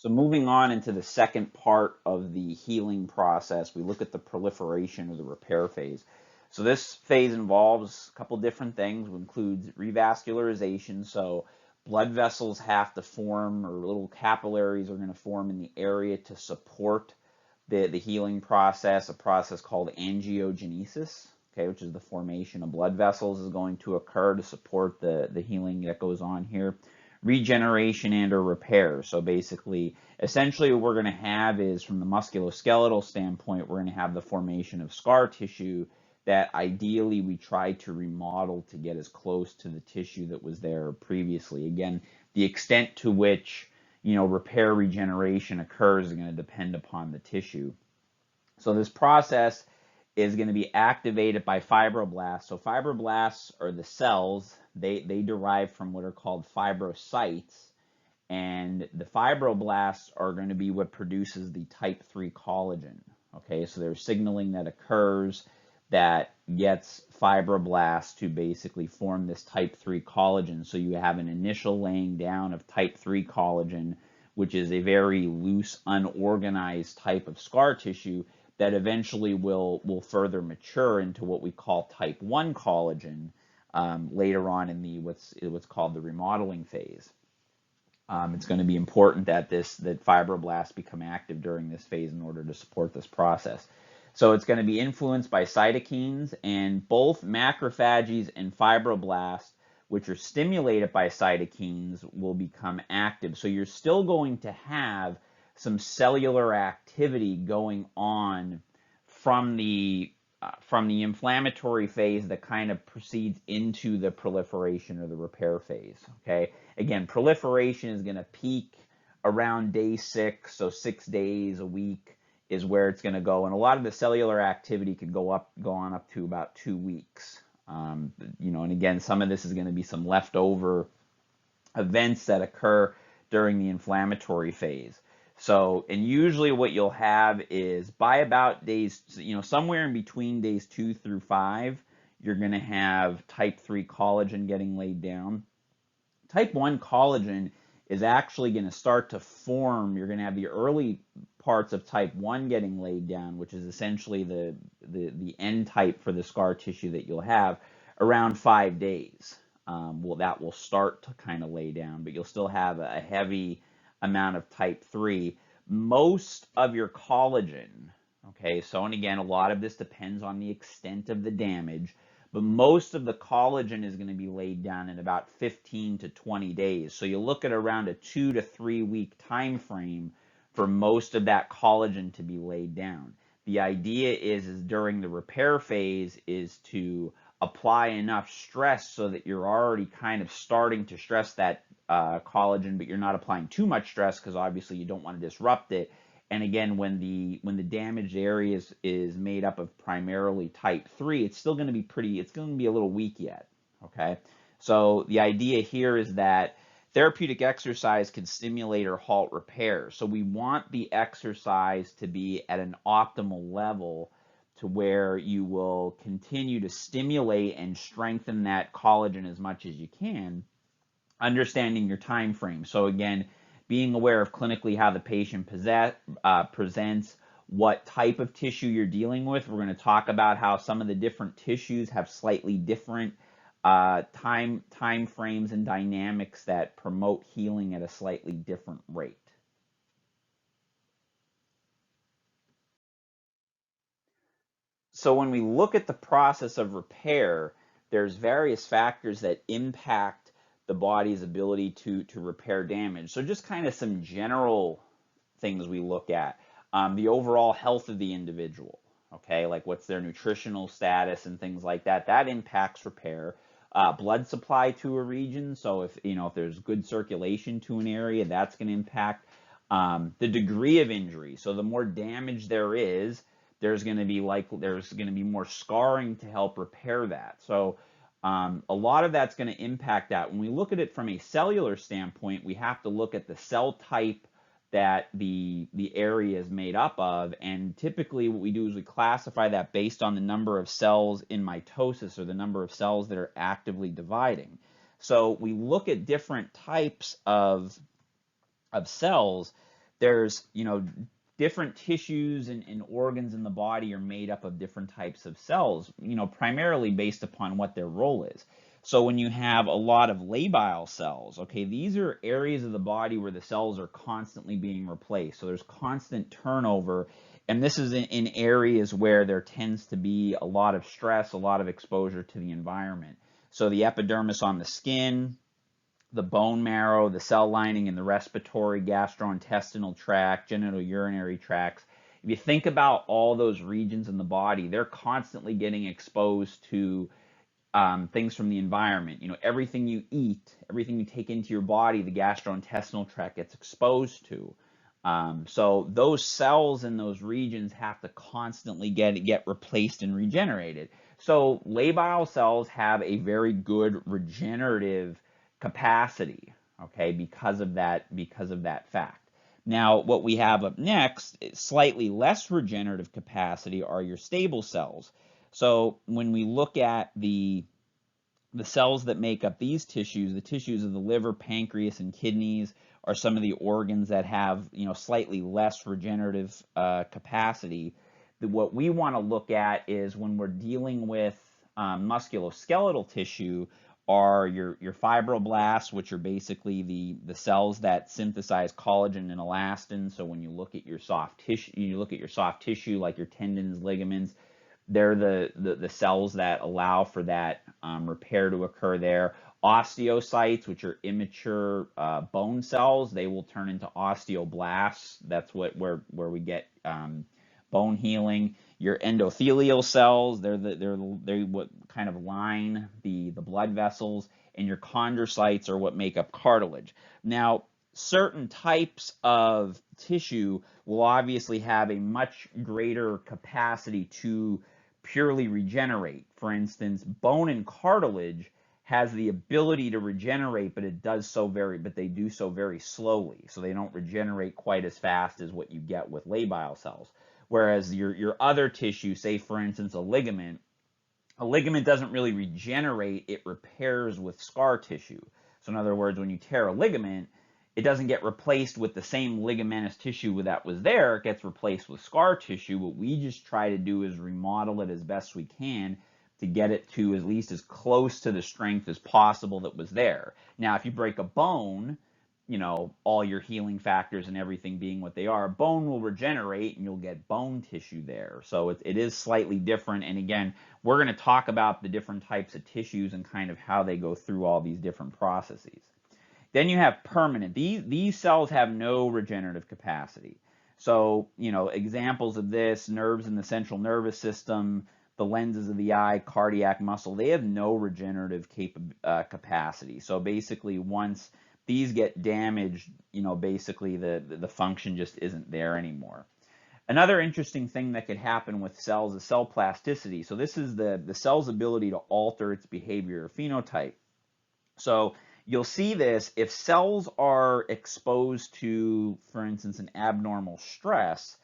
So moving on into the second part of the healing process, we look at the proliferation or the repair phase. So this phase involves a couple different things. It includes revascularization. So blood vessels have to form, or little capillaries are going to form in the area to support the healing process. A process called angiogenesis, okay, which is the formation of blood vessels, is going to occur to support the healing that goes on here. Regeneration and or repair. So basically, essentially what we're going to have is, from the musculoskeletal standpoint, we're going to have the formation of scar tissue that ideally we try to remodel to get as close to the tissue that was there previously. Again, the extent to which, repair regeneration occurs is going to depend upon the tissue. So this process is going to be activated by fibroblasts. So fibroblasts are the cells. They derive from what are called fibrocytes, and the fibroblasts are going to be what produces the type 3 collagen. Okay, so there's signaling that occurs that gets fibroblasts to basically form this type 3 collagen. So you have an initial laying down of type 3 collagen, which is a very loose, unorganized type of scar tissue that eventually will further mature into what we call type 1 collagen later on in the what's called the remodeling phase. It's going to be important that fibroblasts become active during this phase in order to support this process. So it's going to be influenced by cytokines, and both macrophages and fibroblasts, which are stimulated by cytokines, will become active. So you're still going to have some cellular activity going on from the inflammatory phase that kind of proceeds into the proliferation or the repair phase. Okay, again, proliferation is going to peak around day 6, so 6 days a week is where it's going to go, and a lot of the cellular activity could go on up to about 2 weeks. And again, some of this is going to be some leftover events that occur during the inflammatory phase. So, and usually what you'll have is by about days, somewhere in between days 2 through 5, you're going to have type 3 collagen getting laid down. Type 1 collagen is actually going to start to form. You're going to have the early parts of type 1 getting laid down, which is essentially the end type for the scar tissue that you'll have around 5 days. That will start to kind of lay down, but you'll still have a heavy amount of type 3. Most of your collagen, okay, so, and again, a lot of this depends on the extent of the damage, but most of the collagen is going to be laid down in about 15 to 20 days. So you look at around a 2 to 3 week time frame for most of that collagen to be laid down. The idea is during the repair phase is to apply enough stress so that you're already kind of starting to stress that collagen, but you're not applying too much stress because obviously you don't want to disrupt it. And again, when the damaged area is made up of primarily type 3, it's still going to be it's going to be a little weak yet. Okay, so the idea here is that therapeutic exercise can stimulate or halt repair. So we want the exercise to be at an optimal level to where you will continue to stimulate and strengthen that collagen as much as you can, understanding your time frame. So again, being aware of clinically how the patient presents, what type of tissue you're dealing with. We're going to talk about how some of the different tissues have slightly different time frames and dynamics that promote healing at a slightly different rate. So when we look at the process of repair, there's various factors that impact the body's ability to repair damage. So just kind of some general things we look at. The overall health of the individual, okay, like what's their nutritional status and things like that. That impacts repair. Blood supply to a region, so if there's good circulation to an area, that's going to impact the degree of injury. So the more damage there is, there's going to be more scarring to help repair that. So a lot of that's going to impact that. When we look at it from a cellular standpoint, we have to look at the cell type that the area is made up of, and typically what we do is we classify that based on the number of cells in mitosis, or the number of cells that are actively dividing. So we look at different types of cells there's, different tissues and organs in the body are made up of different types of cells, primarily based upon what their role is. So when you have a lot of labile cells, okay, these are areas of the body where the cells are constantly being replaced. So there's constant turnover, and this is in areas where there tends to be a lot of stress, a lot of exposure to the environment. So the epidermis on the skin, the bone marrow, the cell lining in the respiratory, gastrointestinal tract, genitourinary tracts. If you think about all those regions in the body, they're constantly getting exposed to things from the environment. Everything you eat, everything you take into your body, the gastrointestinal tract gets exposed to. So those cells in those regions have to constantly get replaced and regenerated. So labile cells have a very good regenerative capacity, okay, because of that fact. Now, what we have up next, slightly less regenerative capacity, are your stable cells. So when we look at the cells that make up these tissues, the tissues of the liver, pancreas, and kidneys are some of the organs that have, slightly less regenerative capacity. What we want to look at is when we're dealing with musculoskeletal tissue, are your fibroblasts, which are basically the cells that synthesize collagen and elastin. So when you look at your soft tissue, like your tendons, ligaments, they're the cells that allow for that repair to occur there. Osteocytes, which are immature bone cells, they will turn into osteoblasts. That's where we get bone healing. Your endothelial cells, they're what kind of line the blood vessels, and your chondrocytes are what make up cartilage. Now, certain types of tissue will obviously have a much greater capacity to purely regenerate. For instance, bone and cartilage has the ability to regenerate, but they do so very slowly. So they don't regenerate quite as fast as what you get with labile cells. Whereas your other tissue, say for instance a ligament doesn't really regenerate, it repairs with scar tissue. So in other words, when you tear a ligament, it doesn't get replaced with the same ligamentous tissue that was there, it gets replaced with scar tissue. What we just try to do is remodel it as best we can to get it to at least as close to the strength as possible that was there. Now, if you break a bone, all your healing factors and everything being what they are, bone will regenerate and you'll get bone tissue there. So it is slightly different. And again, we're going to talk about the different types of tissues and kind of how they go through all these different processes. Then you have permanent. These cells have no regenerative capacity. So, examples of this, nerves in the central nervous system, the lenses of the eye, cardiac muscle, they have no regenerative capacity. So basically, once these get damaged, basically the function just isn't there anymore. Another interesting thing that could happen with cells is cell plasticity. So this is the cell's ability to alter its behavior or phenotype. So you'll see this if cells are exposed to, for instance, an abnormal stress,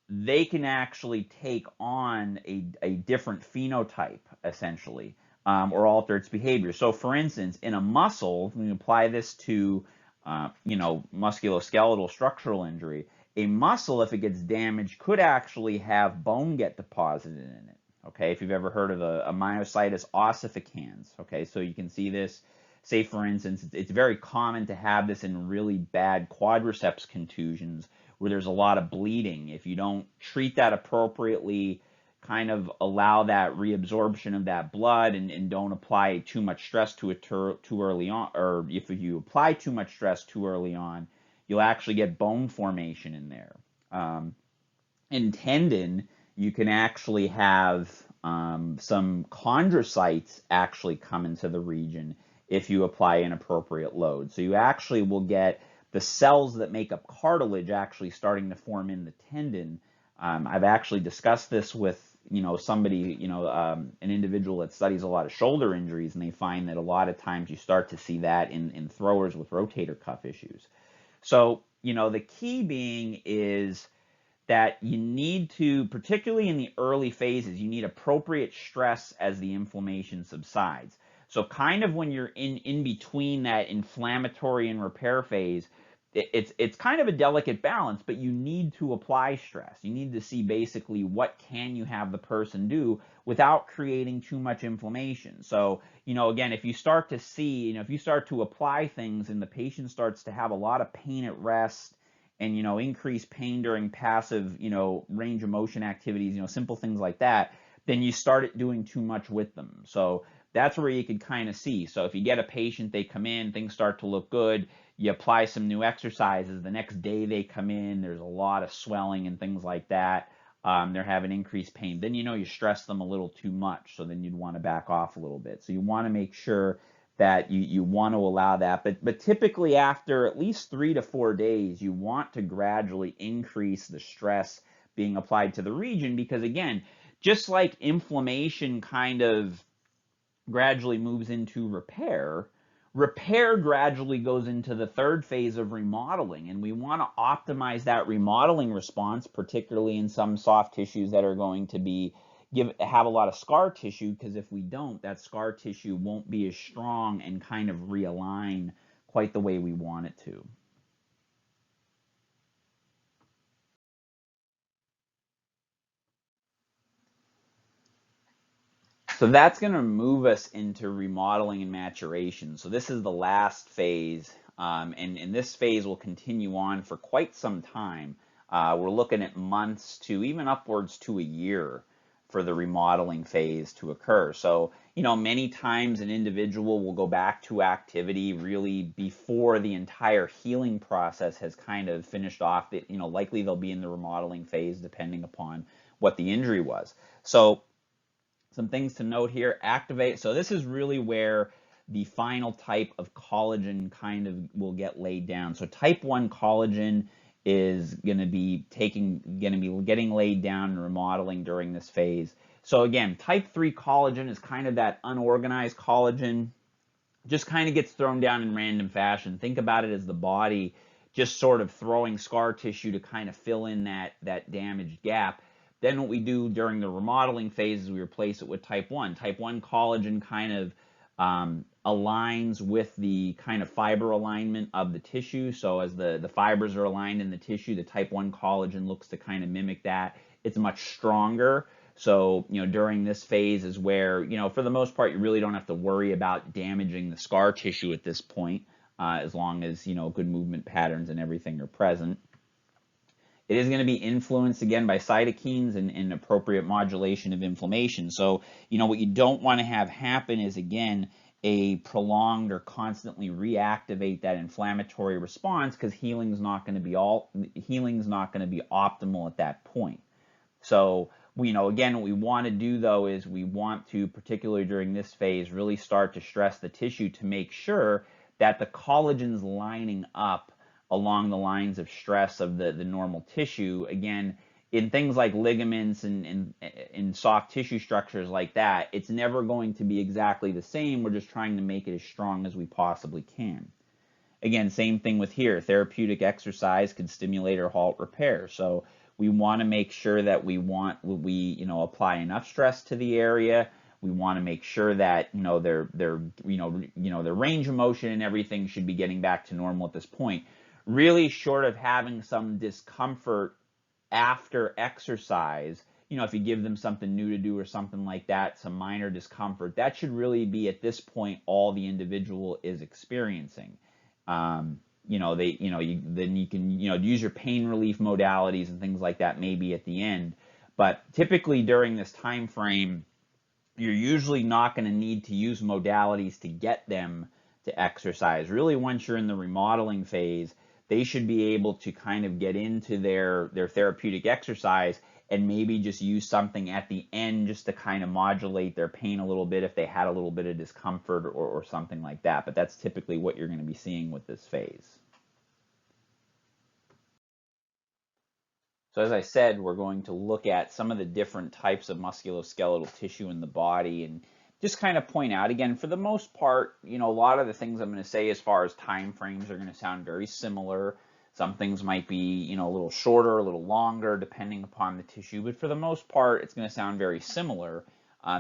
they can actually take on a different phenotype, essentially, or alter its behavior. So, for instance, in a muscle, when you apply this to, musculoskeletal structural injury, a muscle, if it gets damaged, could actually have bone get deposited in it. Okay, if you've ever heard of a myositis ossificans. Okay, so you can see this. Say, for instance, it's very common to have this in really bad quadriceps contusions where there's a lot of bleeding. If you don't treat that appropriately, kind of allow that reabsorption of that blood and don't apply too much stress to it too early on, or if you apply too much stress too early on, you'll actually get bone formation in there. In tendon, you can actually have some chondrocytes actually come into the region if you apply inappropriate load. So you actually will get the cells that make up cartilage actually starting to form in the tendon. I've actually discussed this with somebody, an individual that studies a lot of shoulder injuries, and they find that a lot of times you start to see that in throwers with rotator cuff issues. So the key being is that you need to, particularly in the early phases, you need appropriate stress as the inflammation subsides. So kind of when you're in between that inflammatory and repair phase, it's kind of a delicate balance, but you need to apply stress. You need to see basically what can you have the person do without creating too much inflammation. So, again, if you start to see, if you start to apply things and the patient starts to have a lot of pain at rest and, increased pain during passive, range of motion activities, simple things like that, then you start doing too much with them. So that's where you could kind of see. So if you get a patient, they come in, things start to look good, you apply some new exercises, the next day they come in, there's a lot of swelling and things like that, they're having increased pain, then you stress them a little too much, so then you'd want to back off a little bit. So you want to make sure that you want to allow that, but typically after at least 3 to 4 days, you want to gradually increase the stress being applied to the region, because again, just like inflammation kind of gradually moves into repair, repair gradually goes into the third phase of remodeling, and we want to optimize that remodeling response, particularly in some soft tissues that are going to have a lot of scar tissue, because if we don't, that scar tissue won't be as strong and kind of realign quite the way we want it to. So that's going to move us into remodeling and maturation. So this is the last phase, and this phase will continue on for quite some time. We're looking at months to even upwards to a year for the remodeling phase to occur. So, many times an individual will go back to activity really before the entire healing process has kind of finished off. Likely they'll be in the remodeling phase depending upon what the injury was. So some things to note here: activate. So this is really where the final type of collagen kind of will get laid down. So type 1 collagen is going to be getting laid down and remodeling during this phase. So again, type 3 collagen is kind of that unorganized collagen, just kind of gets thrown down in random fashion. Think about it as the body just sort of throwing scar tissue to kind of fill in that damaged gap. Then what we do during the remodeling phase is we replace it with type 1. Type 1 collagen kind of aligns with the kind of fiber alignment of the tissue. So as the fibers are aligned in the tissue, the type 1 collagen looks to kind of mimic that. It's much stronger. So, during this phase is where, for the most part, you really don't have to worry about damaging the scar tissue at this point, as long as, good movement patterns and everything are present. It is going to be influenced again by cytokines and appropriate modulation of inflammation. So, what you don't want to have happen is, again, a prolonged or constantly reactivate that inflammatory response, because healing's not going to be optimal at that point. So, again, what we want to do though is we want to, particularly during this phase, really start to stress the tissue to make sure that the collagen's lining up along the lines of stress of the normal tissue. Again, in things like ligaments and in soft tissue structures like that, it's never going to be exactly the same. We're just trying to make it as strong as we possibly can. Again, same thing with here. Therapeutic exercise can stimulate or halt repair. So we want to make sure that we apply enough stress to the area. We want to make sure that their range of motion and everything should be getting back to normal at this point. Really, short of having some discomfort after exercise, if you give them something new to do or something like that, some minor discomfort, that should really be at this point all the individual is experiencing. Then you can use your pain relief modalities and things like that maybe at the end. But typically during this time frame, you're usually not going to need to use modalities to get them to exercise. Really, once you're in the remodeling phase, they should be able to kind of get into their therapeutic exercise and maybe just use something at the end just to kind of modulate their pain a little bit if they had a little bit of discomfort or something like that. But that's typically what you're going to be seeing with this phase. So as I said, we're going to look at some of the different types of musculoskeletal tissue in the body and just kind of point out, again, for the most part, a lot of the things I'm going to say as far as time frames are going to sound very similar. Some things might be, a little shorter, a little longer, depending upon the tissue. But for the most part, it's going to sound very similar.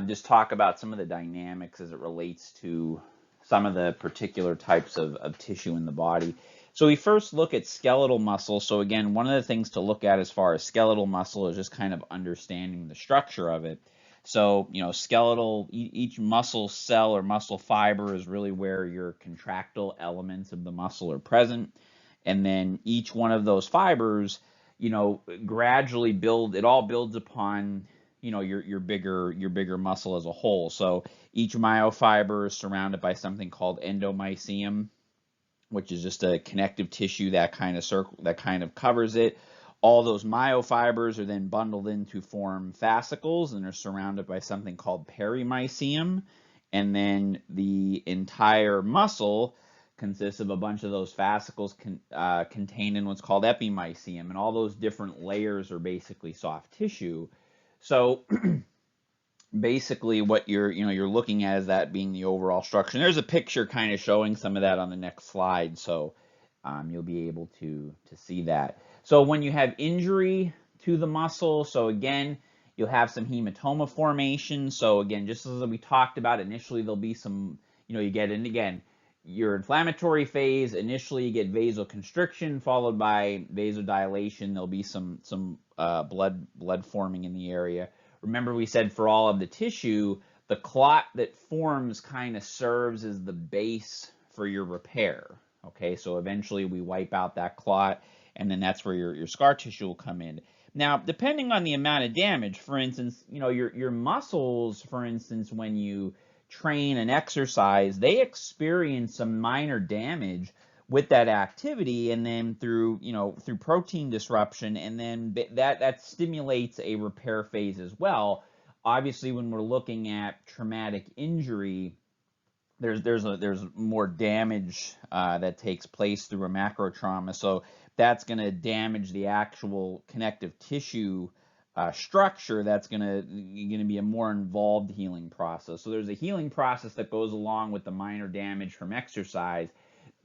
Just talk about some of the dynamics as it relates to some of the particular types of tissue in the body. So we first look at skeletal muscle. So again, one of the things to look at as far as skeletal muscle is just kind of understanding the structure of it. So, skeletal, each muscle cell or muscle fiber is really where your contractile elements of the muscle are present. And then each one of those fibers, gradually it all builds upon, your bigger muscle as a whole. So each myofiber is surrounded by something called endomysium, which is just a connective tissue that kind of covers it. All those myofibers are then bundled in to form fascicles and are surrounded by something called perimysium. And then the entire muscle consists of a bunch of those fascicles contained in what's called epimysium. And all those different layers are basically soft tissue. So basically what you're looking at is that being the overall structure. And there's a picture kind of showing some of that on the next slide, so you'll be able to see that. So when you have injury to the muscle, so again, you'll have some hematoma formation. So again, just as we talked about, initially there'll be some, you get in again, your inflammatory phase. Initially you get vasoconstriction followed by vasodilation. There'll be some blood forming in the area. Remember, we said for all of the tissue, the clot that forms kind of serves as the base for your repair. Okay, so eventually we wipe out that clot, and then that's where your scar tissue will come in. Now, depending on the amount of damage, for instance, your muscles, for instance, when you train and exercise, they experience some minor damage with that activity, and then through protein disruption, and then that stimulates a repair phase as well. Obviously, when we're looking at traumatic injury, there's more damage that takes place through a macro trauma, so that's going to damage the actual connective tissue structure. That's going to be a more involved healing process. So there's a healing process that goes along with the minor damage from exercise.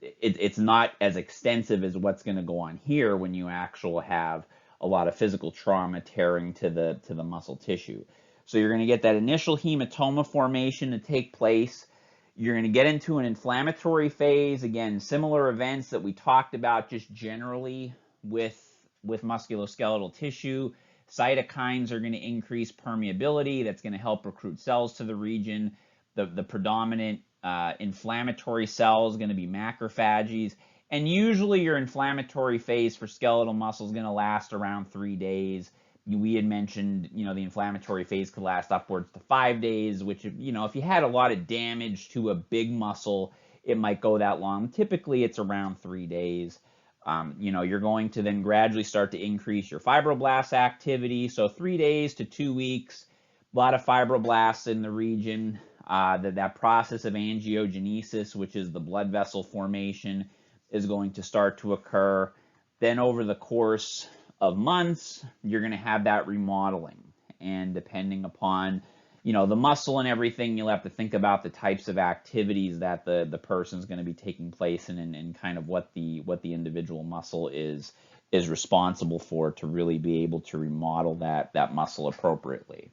It's not as extensive as what's going to go on here when you actually have a lot of physical trauma tearing to the muscle tissue. So you're going to get that initial hematoma formation to take place. You're going to get into an inflammatory phase. Again, similar events that we talked about just generally with musculoskeletal tissue. Cytokines are going to increase permeability. That's going to help recruit cells to the region. The predominant inflammatory cell is going to be macrophages, and usually your inflammatory phase for skeletal muscle is going to last around 3 days. We had mentioned, the inflammatory phase could last upwards to 5 days, which, if you had a lot of damage to a big muscle, it might go that long. Typically, it's around 3 days. You're going to then gradually start to increase your fibroblast activity. So 3 days to 2 weeks, a lot of fibroblasts in the region. That process of angiogenesis, which is the blood vessel formation, is going to start to occur. Then over the course of months, you're going to have that remodeling. And depending upon, the muscle and everything, you'll have to think about the types of activities that the person's going to be taking place in, and kind of what the individual muscle is responsible for to really be able to remodel that muscle appropriately.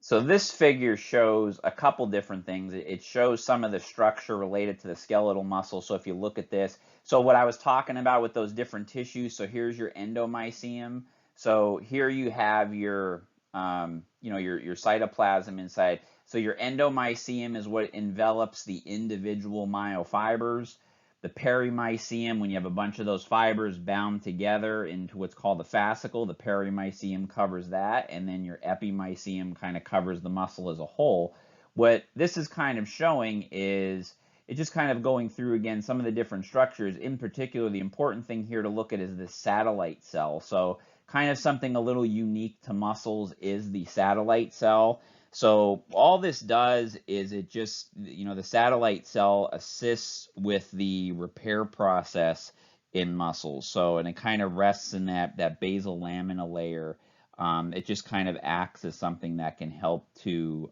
So this figure shows a couple different things. It shows some of the structure related to the skeletal muscle. So if you look at this, so what I was talking about with those different tissues, so here's your endomysium. So here you have your cytoplasm inside. So your endomysium is what envelops the individual myofibers. The perimysium, when you have a bunch of those fibers bound together into what's called the fascicle, the perimysium covers that, and then your epimysium kind of covers the muscle as a whole. What this is kind of showing is it's just kind of going through, again, some of the different structures. In particular, the important thing here to look at is the satellite cell. So kind of something a little unique to muscles is the satellite cell. So all this does is it just, the satellite cell assists with the repair process in muscles. So, and it kind of rests in that basal lamina layer. It just kind of acts as something that can help to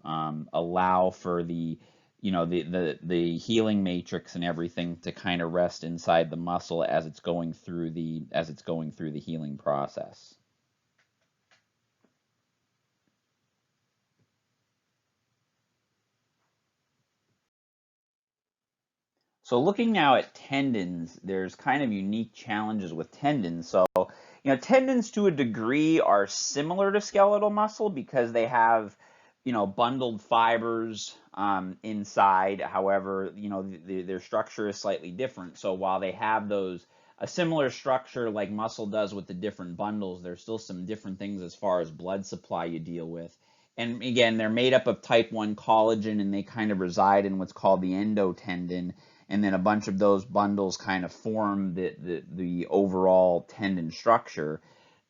allow for the healing matrix and everything to kind of rest inside the muscle as it's going through the healing process. So looking now at tendons, there's kind of unique challenges with tendons. So, tendons to a degree are similar to skeletal muscle because they have, bundled fibers inside. However, their structure is slightly different. So while they have a similar structure like muscle does with the different bundles, there's still some different things as far as blood supply you deal with. And again, they're made up of type 1 collagen, and they kind of reside in what's called the endotendon. And then a bunch of those bundles kind of form the overall tendon structure.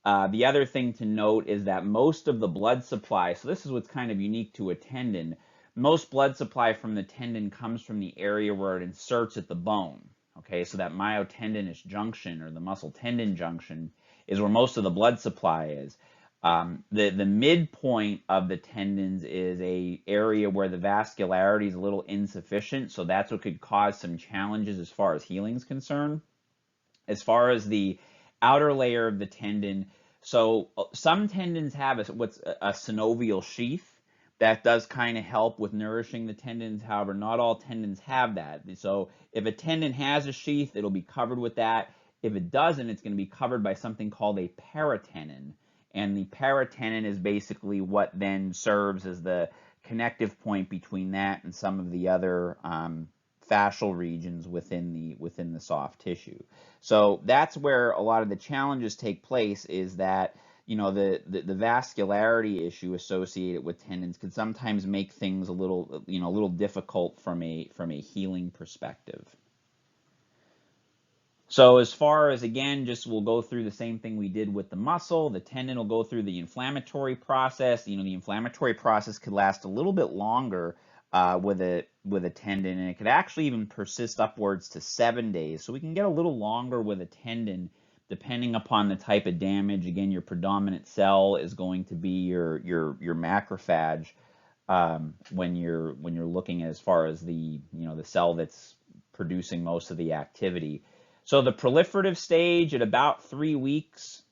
The other thing to note is that most of the blood supply, so this is what's kind of unique to a tendon, most blood supply from the tendon comes from the area where it inserts at the bone. Okay, so that myotendinous junction or the muscle tendon junction is where most of the blood supply is. The midpoint of the tendons is a area where the vascularity is a little insufficient, so that's what could cause some challenges as far as healing is concerned. As far as the outer layer of the tendon, so some tendons have what's a synovial sheath that does kind of help with nourishing the tendons. However, not all tendons have that. So if a tendon has a sheath, it'll be covered with that. If it doesn't, it's going to be covered by something called a paratendon. And the paratendon is basically what then serves as the connective point between that and some of the other fascial regions within the soft tissue. So that's where a lot of the challenges take place, is that the vascularity issue associated with tendons can sometimes make things a little difficult from a healing perspective. So as far as, again, just we'll go through the same thing we did with the muscle. The tendon will go through the inflammatory process. The inflammatory process could last a little bit longer with a tendon, and it could actually even persist upwards to 7 days. So we can get a little longer with a tendon depending upon the type of damage. Again, your predominant cell is going to be your macrophage when you're looking as far as the cell that's producing most of the activity. So the proliferative stage, at about 3 weeks,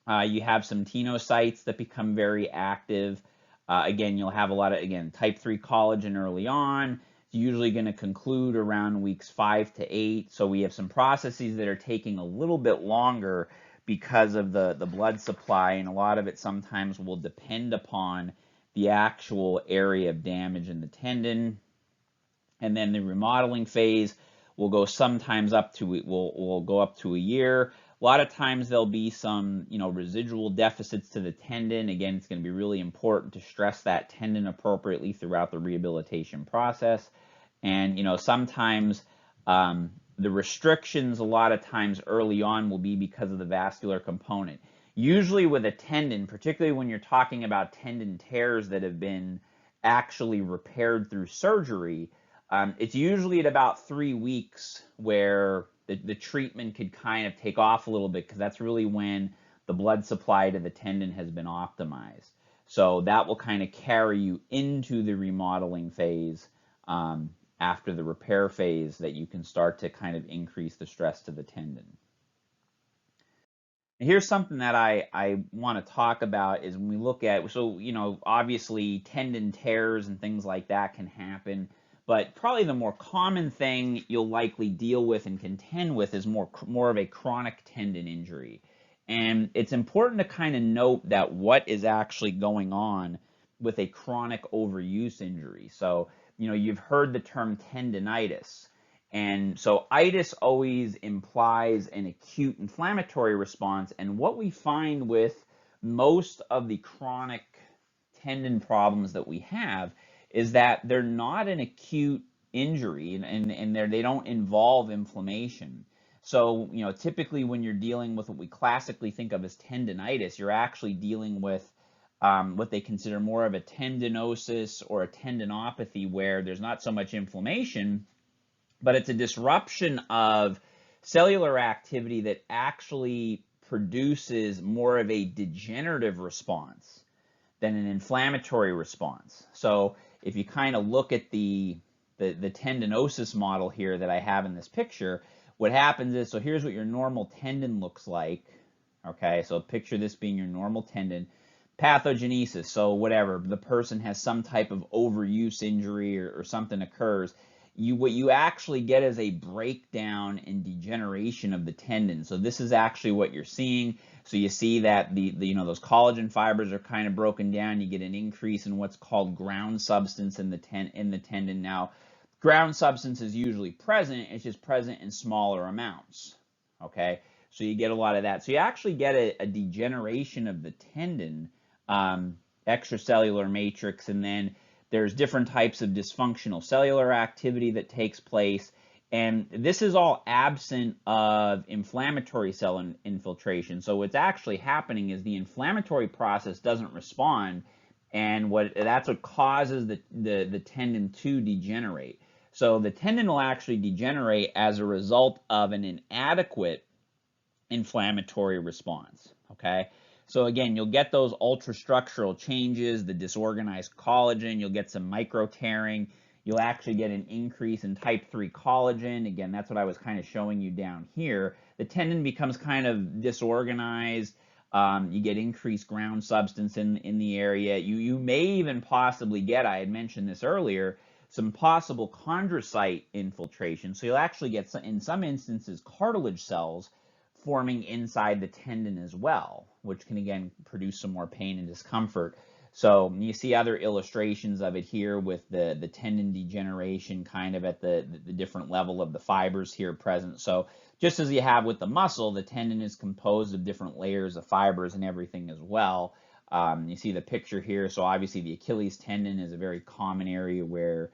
you have some tenocytes that become very active. Again, you'll have a lot of, type 3 collagen early on. It's usually going to conclude around weeks 5 to 8. So we have some processes that are taking a little bit longer because of the blood supply, and a lot of it sometimes will depend upon the actual area of damage in the tendon. And then the remodeling phase will go sometimes will go up to a year. A lot of times there'll be some residual deficits to the tendon. Again, it's going to be really important to stress that tendon appropriately throughout the rehabilitation process. And sometimes the restrictions a lot of times early on will be because of the vascular component. Usually with a tendon, particularly when you're talking about tendon tears that have been actually repaired through surgery, it's usually at about 3 weeks where the treatment could kind of take off a little bit, because that's really when the blood supply to the tendon has been optimized. So that will kind of carry you into the remodeling phase after the repair phase, that you can start to kind of increase the stress to the tendon. Here's something that I want to talk about is when we look at, so obviously tendon tears and things like that can happen. But probably the more common thing you'll likely deal with and contend with is more of a chronic tendon injury. And it's important to kind of note that what is actually going on with a chronic overuse injury. So, you've heard the term tendinitis. And so itis always implies an acute inflammatory response. And what we find with most of the chronic tendon problems that we have is that they're not an acute injury, and they don't involve inflammation. So, typically when you're dealing with what we classically think of as tendinitis, you're actually dealing with what they consider more of a tendinosis or a tendinopathy, where there's not so much inflammation, but it's a disruption of cellular activity that actually produces more of a degenerative response than an inflammatory response. So if you kind of look at the tendinosis model here that I have in this picture, what happens is, so here's what your normal tendon looks like. Okay, so picture this being your normal tendon. Pathogenesis, so whatever, the person has some type of overuse injury or something occurs. what you actually get is a breakdown and degeneration of the tendon. So this is actually what you're seeing. So you see that the those collagen fibers are kind of broken down. You get an increase in what's called ground substance in the tendon. Now, ground substance is usually present. It's just present in smaller amounts. Okay, so you get a lot of that. So you actually get a degeneration of the tendon, extracellular matrix, and then there's different types of dysfunctional cellular activity that takes place. And this is all absent of inflammatory cell infiltration. So what's actually happening is the inflammatory process doesn't respond, and that's what causes the tendon to degenerate. So the tendon will actually degenerate as a result of an inadequate inflammatory response, okay? So again, you'll get those ultrastructural changes, the disorganized collagen, you'll get some micro tearing, you'll actually get an increase in type 3 collagen. Again, that's what I was kind of showing you down here. The tendon becomes kind of disorganized. You get increased ground substance in the area. You may even possibly get, I had mentioned this earlier, some possible chondrocyte infiltration. So you'll actually get, in some instances, cartilage cells forming inside the tendon as well, which can again produce some more pain and discomfort. So you see other illustrations of it here with the tendon degeneration kind of at the different level of the fibers here present. So just as you have with the muscle, the tendon is composed of different layers of fibers and everything as well. You see the picture here. So obviously the Achilles tendon is a very common area where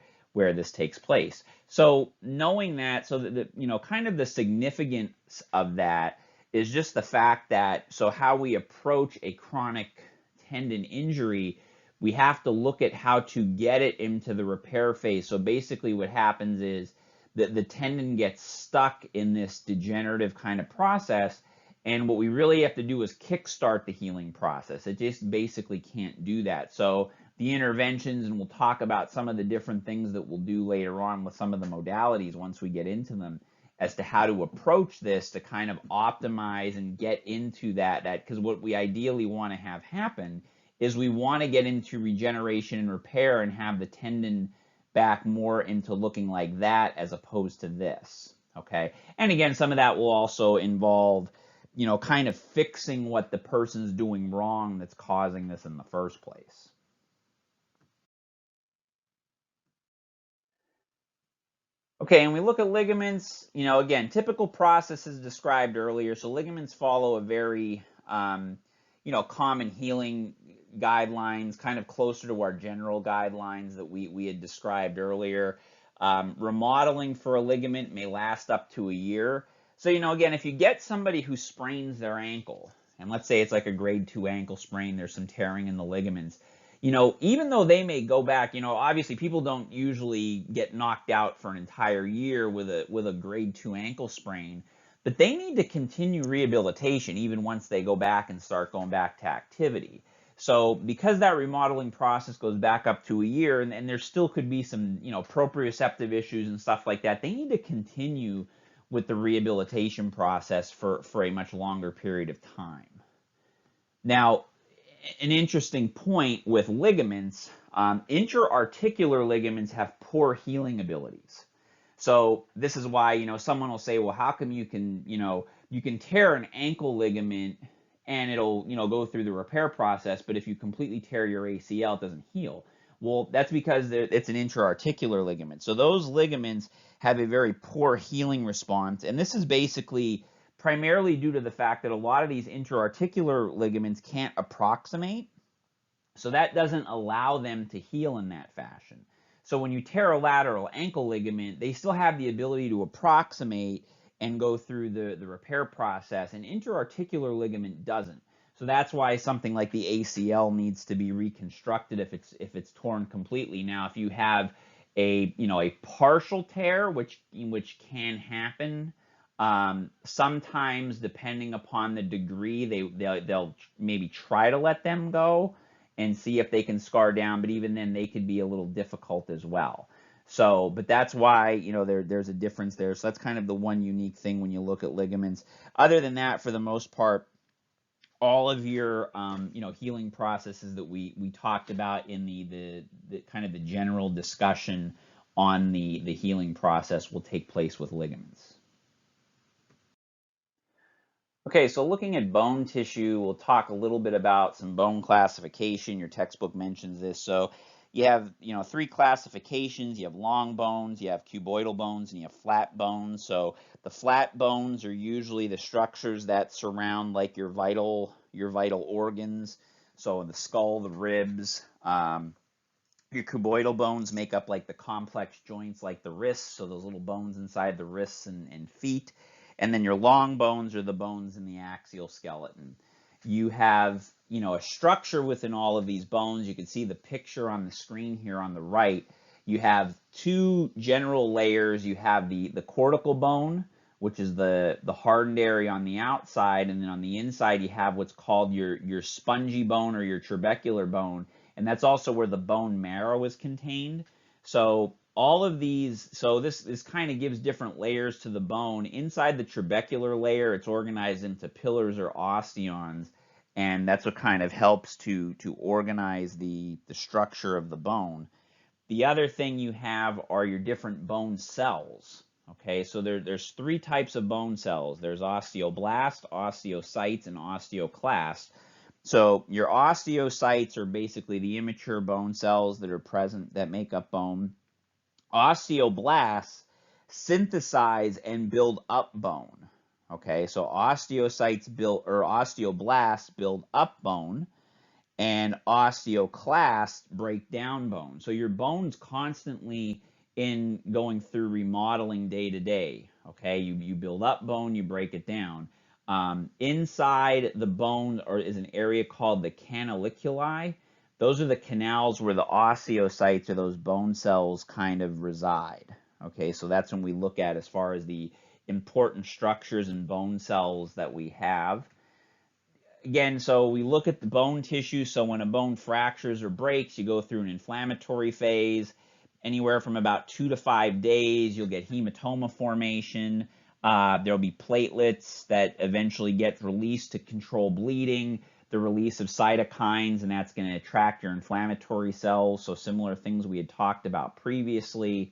this takes place. So knowing that, so that kind of the significance of that is just the fact that, so how we approach a chronic tendon injury, we have to look at how to get it into the repair phase. So basically what happens is that the tendon gets stuck in this degenerative kind of process, and what we really have to do is kickstart the healing process. It just basically can't do that. So the interventions, and we'll talk about some of the different things that we'll do later on with some of the modalities once we get into them, as to how to approach this to kind of optimize and get into that because what we ideally want to have happen is we want to get into regeneration and repair and have the tendon back more into looking like that as opposed to this, okay? And again, some of that will also involve, kind of fixing what the person's doing wrong that's causing this in the first place. Okay, and we look at ligaments, again, typical processes described earlier. So ligaments follow a very, common healing guidelines, kind of closer to our general guidelines that we had described earlier. Remodeling for a ligament may last up to a year. So, again, if you get somebody who sprains their ankle, and let's say it's like a grade 2 ankle sprain, there's some tearing in the ligaments, even though they may go back, obviously people don't usually get knocked out for an entire year with a grade 2 ankle sprain, but they need to continue rehabilitation even once they go back and start going back to activity. So because that remodeling process goes back up to a year, and there still could be some, proprioceptive issues and stuff like that, they need to continue with the rehabilitation process for a much longer period of time. Now, an interesting point with ligaments, interarticular ligaments have poor healing abilities. So this is why, someone will say, well, how come you can tear an ankle ligament and it'll, go through the repair process, but if you completely tear your ACL, it doesn't heal. Well, that's because it's an intra-articular ligament. So those ligaments have a very poor healing response, and this is basically primarily due to the fact that a lot of these intra-articular ligaments can't approximate, so that doesn't allow them to heal in that fashion. So when you tear a lateral ankle ligament, they still have the ability to approximate and go through the repair process, and intra-articular ligament doesn't. So that's why something like the ACL needs to be reconstructed if it's torn completely. Now, if you have a partial tear, which can happen, sometimes depending upon the degree, they'll maybe try to let them go and see if they can scar down, but even then they could be a little difficult as well. So, but that's why, there's a difference there. So that's kind of the one unique thing when you look at ligaments. Other than that, for the most part, all of your, healing processes that we talked about in the kind of the general discussion on the healing process will take place with ligaments. Okay, so looking at bone tissue, we'll talk a little bit about some bone classification. Your textbook mentions this. So you have, three classifications. You have long bones, you have cuboidal bones, and you have flat bones. So the flat bones are usually the structures that surround like your vital organs. So the skull, the ribs. Your cuboidal bones make up like the complex joints like the wrists, so those little bones inside the wrists and feet. And then your long bones are the bones in the axial skeleton. You have, a structure within all of these bones. You can see the picture on the screen here on the right. You have two general layers. You have the cortical bone, which is the hardened area on the outside, and then on the inside you have what's called your spongy bone or your trabecular bone, and that's also where the bone marrow is contained. So all of these, so this kind of gives different layers to the bone. Inside the trabecular layer, it's organized into pillars or osteons, and that's what kind of helps to organize the structure of the bone. The other thing you have are your different bone cells. Okay, so there's three types of bone cells. There's osteoblast, osteocytes, and osteoclast. So your osteocytes are basically the immature bone cells that are present that make up bone. Osteoblasts synthesize and build up bone. Okay, so osteocytes osteoblasts build up bone, and osteoclasts break down bone. So your bone's constantly in going through remodeling day to day. Okay, you build up bone, you break it down. Inside the bone is an area called the canaliculi. Those are the canals where the osteocytes or those bone cells kind of reside. Okay, so that's when we look at as far as the important structures and bone cells that we have. Again, so we look at the bone tissue. So when a bone fractures or breaks, you go through an inflammatory phase. Anywhere from about 2 to 5 days, you'll get hematoma formation. There'll be platelets that eventually get released to control bleeding, the release of cytokines, and that's going to attract your inflammatory cells. So similar things we had talked about previously.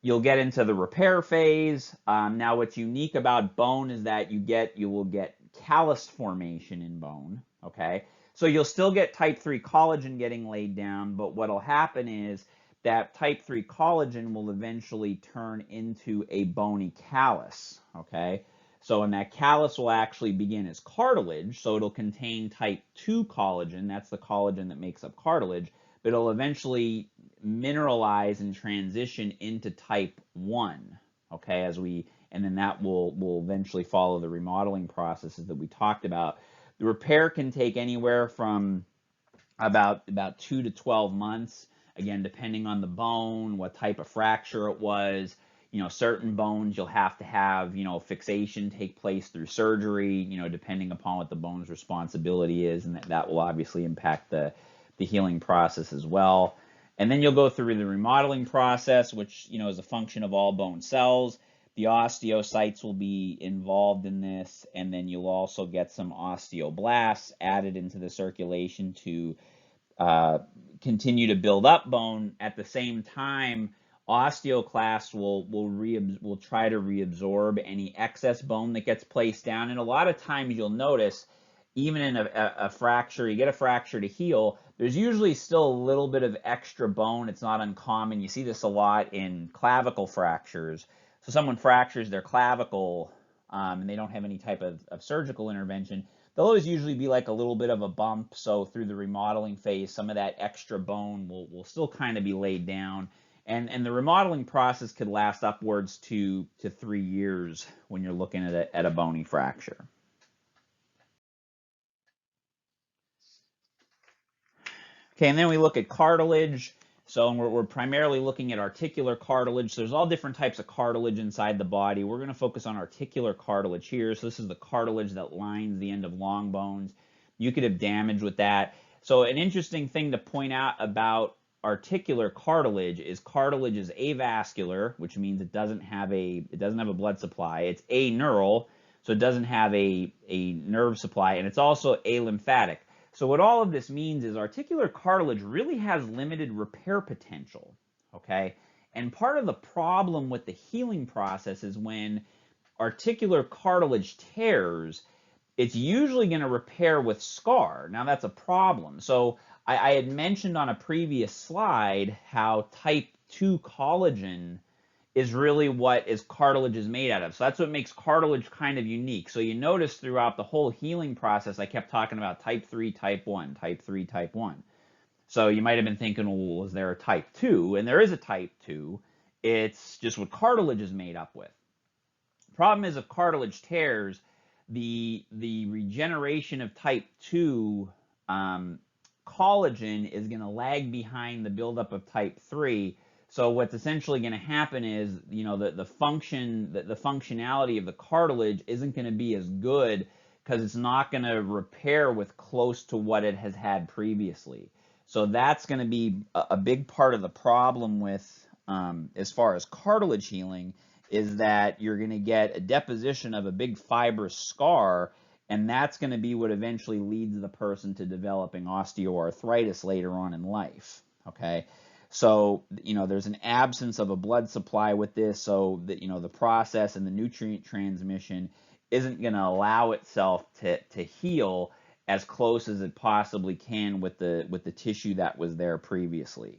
You'll get into the repair phase. Now what's unique about bone is that you will get callus formation in bone. Okay, so you'll still get type 3 collagen getting laid down, but what'll happen is that type 3 collagen will eventually turn into a bony callus. Okay, so and that callus will actually begin as cartilage, so it'll contain type 2 collagen. That's the collagen that makes up cartilage, but it'll eventually mineralize and transition into type 1. Okay, and then that will eventually follow the remodeling processes that we talked about. The repair can take anywhere from about 2 to 12 months. Again, depending on the bone, what type of fracture it was. Certain bones you'll have to have, fixation take place through surgery, depending upon what the bone's responsibility is, and that will obviously impact the healing process as well. And then you'll go through the remodeling process, which, is a function of all bone cells. The osteocytes will be involved in this, and then you'll also get some osteoblasts added into the circulation to continue to build up bone. At the same time, osteoclasts will try to reabsorb any excess bone that gets placed down. And a lot of times you'll notice, even in a fracture, you get a fracture to heal, there's usually still a little bit of extra bone. It's not uncommon. You see this a lot in clavicle fractures. So someone fractures their clavicle and they don't have any type of surgical intervention. There'll always usually be like a little bit of a bump. So through the remodeling phase, some of that extra bone will still kind of be laid down. And the remodeling process could last upwards to 3 years when you're looking at a bony fracture. Okay, and then we look at cartilage. So we're primarily looking at articular cartilage. So there's all different types of cartilage inside the body. We're going to focus on articular cartilage here. So this is the cartilage that lines the end of long bones. You could have damage with that. So an interesting thing to point out about articular cartilage is avascular, which means it doesn't have a blood supply. It's aneural, so it doesn't have a nerve supply, and it's also alymphatic. So what all of this means is articular cartilage really has limited repair potential, okay? And part of the problem with the healing process is when articular cartilage tears, it's usually going to repair with scar. Now that's a problem. So I had mentioned on a previous slide how type 2 collagen is really what cartilage is made out of. So that's what makes cartilage kind of unique. So you notice throughout the whole healing process, I kept talking about type 3, type 1, type 3, type 1. So you might have been thinking, well, is there a type 2? And there is a type 2. It's just what cartilage is made up with. Problem is, if cartilage tears, the regeneration of type 2 collagen is going to lag behind the buildup of type 3. So what's essentially going to happen is, the functionality of the cartilage isn't going to be as good because it's not going to repair with close to what it has had previously. So that's going to be a big part of the problem with, as far as cartilage healing, is that you're going to get a deposition of a big fibrous scar, and that's going to be what eventually leads the person to developing osteoarthritis later on in life. Okay, so there's an absence of a blood supply with this, so that the process and the nutrient transmission isn't going to allow itself to heal as close as it possibly can with the tissue that was there previously.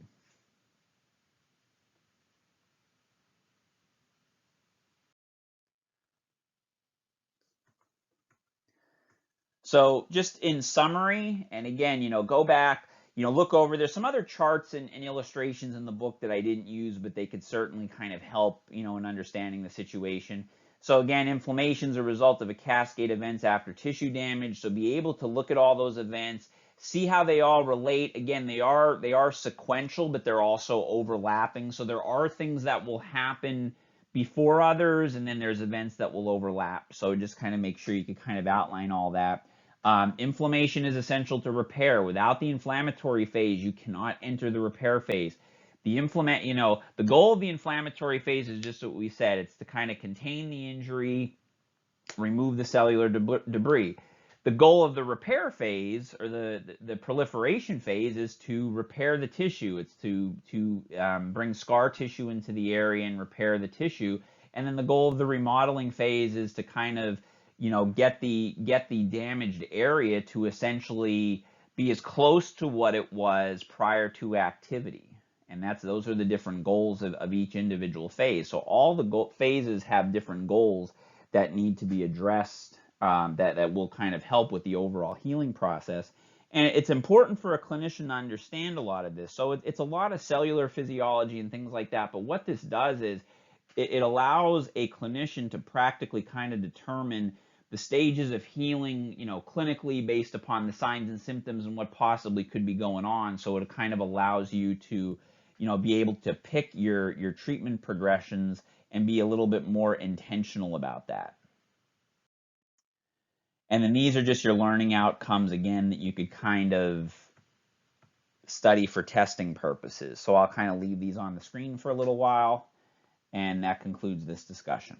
So just in summary, and again, go back, look over. There's some other charts and illustrations in the book that I didn't use, but they could certainly kind of help, in understanding the situation. So again, inflammation is a result of a cascade of events after tissue damage. So be able to look at all those events, see how they all relate. Again, they are sequential, but they're also overlapping. So there are things that will happen before others, and then there's events that will overlap. So just kind of make sure you can kind of outline all that. Inflammation is essential to repair. Without the inflammatory phase, you cannot enter the repair phase. The goal of the inflammatory phase is just what we said. It's to kind of contain the injury, remove the cellular debris. The goal of the repair phase, or the proliferation phase, is to repair the tissue. It's to bring scar tissue into the area and repair the tissue. And then the goal of the remodeling phase is to kind of get the damaged area to essentially be as close to what it was prior to activity. And those are the different goals of each individual phase. So all the phases have different goals that need to be addressed, that will kind of help with the overall healing process. And it's important for a clinician to understand a lot of this. So it's a lot of cellular physiology and things like that. But what this does is it allows a clinician to practically kind of determine the stages of healing, clinically based upon the signs and symptoms and what possibly could be going on. So it kind of allows you to, be able to pick your treatment progressions and be a little bit more intentional about that. And then these are just your learning outcomes, again, that you could kind of study for testing purposes. So I'll kind of leave these on the screen for a little while, and that concludes this discussion.